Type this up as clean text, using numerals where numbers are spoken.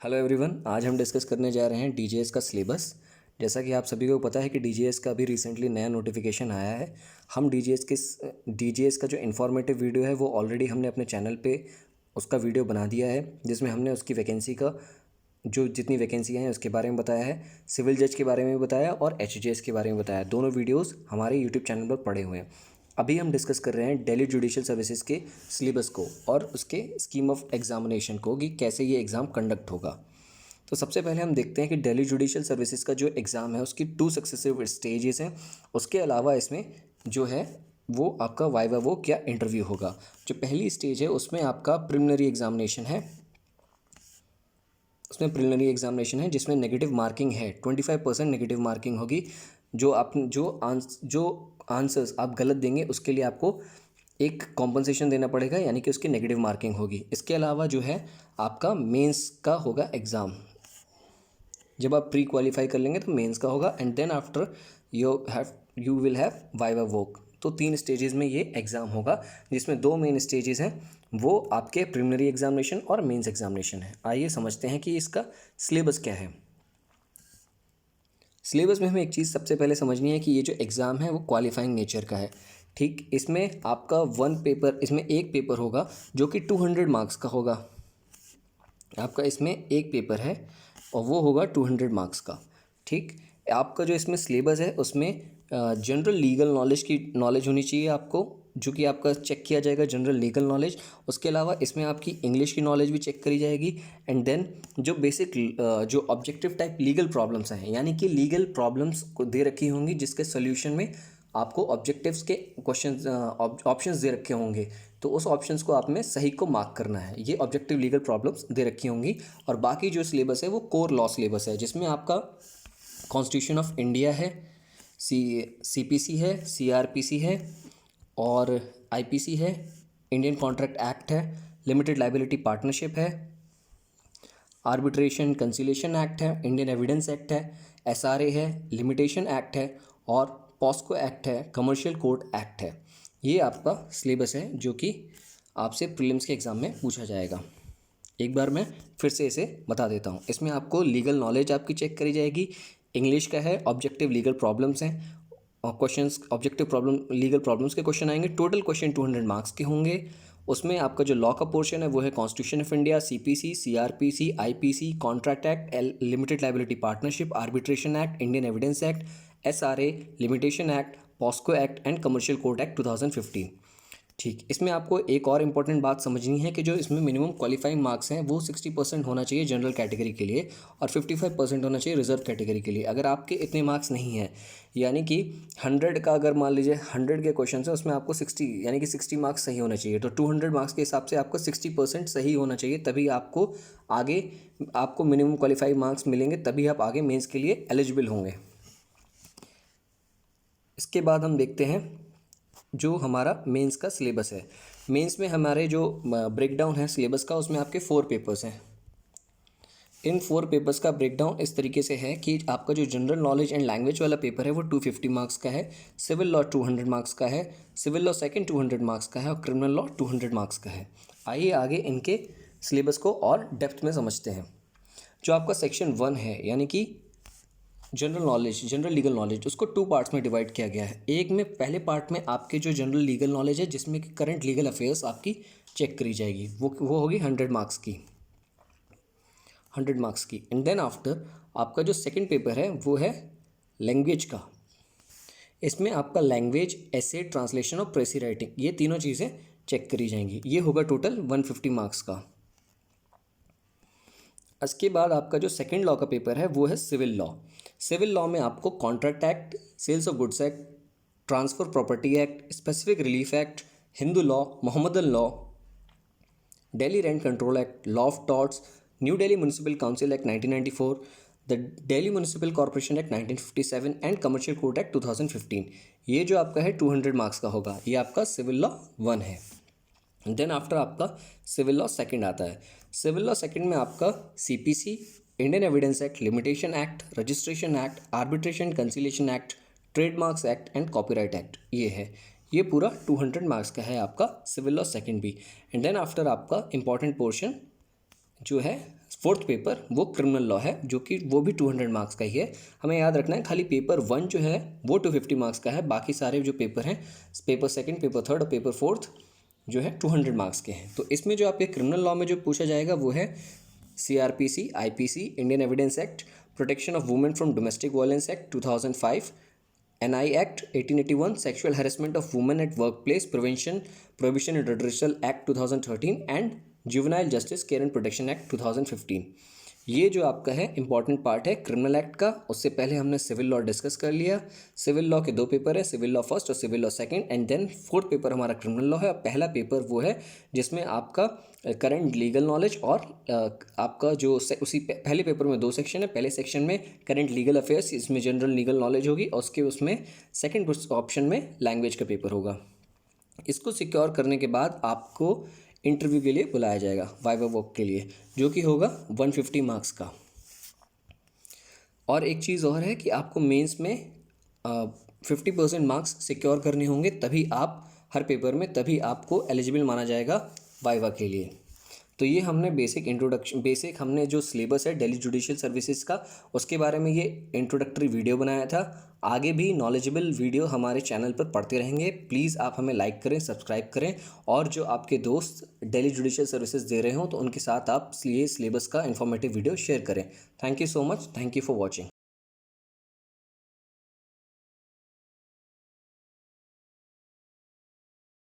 Hello everyone, आज हम discuss करने जा रहे हैं डीजीएस का सिलेबस। जैसा कि आप सभी को पता है कि डीजीएस का अभी रिसेंटली नया नोटिफिकेशन आया है। हम डीजीएस का जो इन्फॉर्मेटिव वीडियो है वो ऑलरेडी हमने अपने चैनल पे उसका वीडियो बना दिया है, जिसमें हमने उसकी वैकेंसी का जो जितनी वैकेंसियाँ हैं उसके बारे में बताया है, सिविल जज के बारे में बताया और एचजीएस के बारे में बताया। दोनों वीडियोस हमारे यूट्यूब चैनल पर पड़े हुए हैं। अभी हम डिस्कस कर रहे हैं दिल्ली जुडिशियल सर्विसेज के सिलेबस को और उसके स्कीम ऑफ एग्जामिनेशन को कि कैसे ये एग्ज़ाम कंडक्ट होगा। तो सबसे पहले हम देखते हैं कि दिल्ली जुडिशियल सर्विसेज का जो एग्ज़ाम है उसकी 2 सक्सेसिव स्टेजेस हैं। उसके अलावा इसमें जो है वो आपका वाइवा वो क्या इंटरव्यू होगा। जो पहली स्टेज है उसमें आपका प्रिलिमिनरी एग्जामिनेशन है। उसमें प्रिलिमिनरी एग्जामिनेशन है जिसमें नेगेटिव मार्किंग है, 25% नेगेटिव मार्किंग होगी। जो आंसर्स आप गलत देंगे उसके लिए आपको एक कॉम्पनसेशन देना पड़ेगा, यानी कि उसकी नेगेटिव मार्किंग होगी। इसके अलावा जो है आपका मेंस का होगा एग्ज़ाम। जब आप प्री क्वालिफाई कर लेंगे तो मेंस का होगा and then after you will have viva voce. तो 3 स्टेजेस में ये एग्ज़ाम होगा, जिसमें 2 मेन स्टेजेस हैं, वो आपके प्रिलिमिनरी एग्जामिनेशन और मेंस एग्जामिनेशन है। आइए समझते हैं कि इसका सिलेबस क्या है। सिलेबस में हमें एक चीज़ सबसे पहले समझनी है कि ये जो एग्ज़ाम है वो क्वालिफाइंग नेचर का है। ठीक, इसमें आपका इसमें एक पेपर होगा जो कि 200 मार्क्स का होगा। आपका इसमें एक पेपर है और वो होगा 200 मार्क्स का। ठीक, आपका जो इसमें सिलेबस है उसमें जनरल लीगल नॉलेज की नॉलेज होनी चाहिए आपको, जो कि आपका चेक किया जाएगा जनरल लीगल नॉलेज। उसके अलावा इसमें आपकी इंग्लिश की नॉलेज भी चेक करी जाएगी एंड देन जो बेसिक जो ऑब्जेक्टिव टाइप लीगल प्रॉब्लम्स हैं, यानी कि लीगल प्रॉब्लम्स को दे रखी होंगी जिसके सोल्यूशन में आपको ऑब्जेक्टिव्स के क्वेश्चन ऑप्शंस दे रखे होंगे, तो उस ऑप्शंस को आप में सही को मार्क करना है। ये ऑब्जेक्टिव लीगल प्रॉब्लम्स दे रखी होंगी। और बाकी जो सिलेबस है वो कोर लॉ सिलेबस है, जिसमें आपका कॉन्स्टिट्यूशन ऑफ इंडिया है, सीपीसी है, सीआरपीसी है और आईपीसी है, इंडियन कॉन्ट्रैक्ट एक्ट है, लिमिटेड लाइबिलिटी पार्टनरशिप है, आर्बिट्रेशन कंसिलिएशन एक्ट है, इंडियन एविडेंस एक्ट है, एसआरए है, लिमिटेशन एक्ट है और पॉस्को एक्ट है, कमर्शियल कोर्ट एक्ट है। ये आपका सिलेबस है जो कि आपसे प्रीलिम्स के एग्ज़ाम में पूछा जाएगा। एक बार मैं फिर से इसे बता देता हूँ। इसमें आपको लीगल नॉलेज आपकी चेक करी जाएगी, इंग्लिश का है, ऑब्जेक्टिव लीगल प्रॉब्लम्स हैं और questions objective problem legal problems के क्वेश्चन आएंगे। टोटल क्वेश्चन 200 मार्क्स के होंगे। उसमें आपका जो लॉ का पोर्शन है वो है constitution of India, CPC, CrPC, IPC, contract act, limited liability partnership, arbitration act, Indian evidence act, SRA, limitation act, POCSO act and commercial court act 2015। ठीक, इसमें आपको एक और इम्पॉर्टेंट बात समझनी है कि जो इसमें मिनिमम क्वालिफाइंग मार्क्स हैं वो 60% होना चाहिए जनरल कैटेगरी के लिए और 55% होना चाहिए रिजर्व कैटेगरी के लिए। अगर आपके इतने मार्क्स नहीं हैं, यानी कि 100 का अगर मान लीजिए 100 के क्वेश्चन है उसमें आपको 60 यानी कि 60 मार्क्स सही होना चाहिए, तो 200 मार्क्स के हिसाब से आपको 60% सही होना चाहिए, तभी आपको मिनिमम क्वालिफाइंग मार्क्स मिलेंगे, तभी आप आगे मेंस के लिए एलिजिबल होंगे। इसके बाद हम देखते हैं जो हमारा मेंस का सिलेबस है। मेंस में हमारे जो ब्रेकडाउन है सिलेबस का, उसमें आपके 4 पेपर्स हैं। इन 4 पेपर्स का ब्रेकडाउन इस तरीके से है कि आपका जो जनरल नॉलेज एंड लैंग्वेज वाला पेपर है वो 250 मार्क्स का है, सिविल लॉ 200 मार्क्स का है, सिविल लॉ सेकंड 200 मार्क्स का है और क्रिमिनल लॉ 200 मार्क्स का है। आइए आगे इनके सिलेबस को और डेप्थ में समझते हैं। जो आपका सेक्शन 1 है, यानी कि जनरल लीगल नॉलेज, उसको 2 पार्ट्स में डिवाइड किया गया है। एक में पहले पार्ट में आपके जो जनरल लीगल नॉलेज है, जिसमें कि करंट लीगल अफेयर्स आपकी चेक करी जाएगी, वो होगी 100 मार्क्स की, 100 मार्क्स की। एंड देन आफ्टर आपका जो सेकंड पेपर है वो है लैंग्वेज का। इसमें आपका लैंग्वेज, एसे, ट्रांसलेशन और प्रेसी राइटिंग, ये तीनों चीज़ें चेक करी जाएंगी। ये होगा टोटल 150 मार्क्स का। इसके बाद आपका जो सेकंड लॉ का पेपर है वो है सिविल लॉ। सिविल लॉ में आपको contract act, sales of goods act, transfer property act, specific relief act, Hindu law, Mohammedan law, Delhi rent control act, law of torts, new Delhi municipal council act 1994, the Delhi municipal corporation act 1957 and commercial court act 2015। ये जो आपका है 200 marks का होगा। ये आपका civil law 1 है। Then after आपका सिविल लॉ सेकंड आता है। सिविल लॉ सेकंड में आपका CPC, Indian evidence act, limitation act, registration act, arbitration conciliation act, trademarks act and copyright act, ये है। ये पूरा 200 मार्क्स का है आपका सिविल लॉ सेकंड भी। एंड देन आफ्टर आपका इंपॉर्टेंट पोर्शन जो है फोर्थ पेपर वो क्रिमिनल लॉ है, जो कि वो भी 200 मार्क्स का ही है। हमें याद रखना है खाली पेपर 1 जो है वो 250 मार्क्स का है, बाकी सारे जो पेपर हैं, पेपर सेकंड, पेपर थर्ड और पेपर फोर्थ जो है 200 मार्क्स के हैं। तो इसमें जो आपके क्रिमिनल लॉ में जो पूछा जाएगा वो है CRPC, IPC, Indian evidence act, protection of women from domestic violence act 2005, NI act 1881, sexual harassment of women at work place prevention prohibition and redressal act 2013 and juvenile justice care and protection act 2015। ये जो आपका है important part है criminal act का। उससे पहले हमने civil law discuss कर लिया। सिविल लॉ के 2 पेपर है, सिविल लॉ फर्स्ट और civil law second, and then fourth paper हमारा क्रिमिनल लॉ है। और पहला पेपर वो है जिसमें आपका करंट लीगल नॉलेज और आपका जो उसी पहले पेपर में 2 सेक्शन है। पहले सेक्शन में करंट लीगल अफेयर्स, इसमें जनरल लीगल नॉलेज होगी, और उसके उसमें सेकेंड ऑप्शन में लैंग्वेज का पेपर होगा। इसको सिक्योर करने के बाद आपको इंटरव्यू के लिए बुलाया जाएगा, वाइवा वॉक के लिए, जो कि होगा 150 मार्क्स का। और एक चीज़ और है कि आपको मेंस में 50% मार्क्स सिक्योर करने होंगे, तभी आप हर पेपर में, तभी आपको एलिजिबल माना जाएगा वाइवा के लिए। तो ये हमने बेसिक हमने जो सिलेबस है दिल्ली जुडिशियल सर्विसेज का, उसके बारे में ये इंट्रोडक्टरी वीडियो बनाया था। आगे भी नॉलेजेबल वीडियो हमारे चैनल पर पढ़ते रहेंगे। प्लीज़ आप हमें लाइक करें, सब्सक्राइब करें, और जो आपके दोस्त दिल्ली जुडिशियल सर्विसेज दे रहे हो तो उनके साथ आप ये सिलेबस का इन्फॉर्मेटिव वीडियो शेयर करें। Thank you so much, thank you for watching.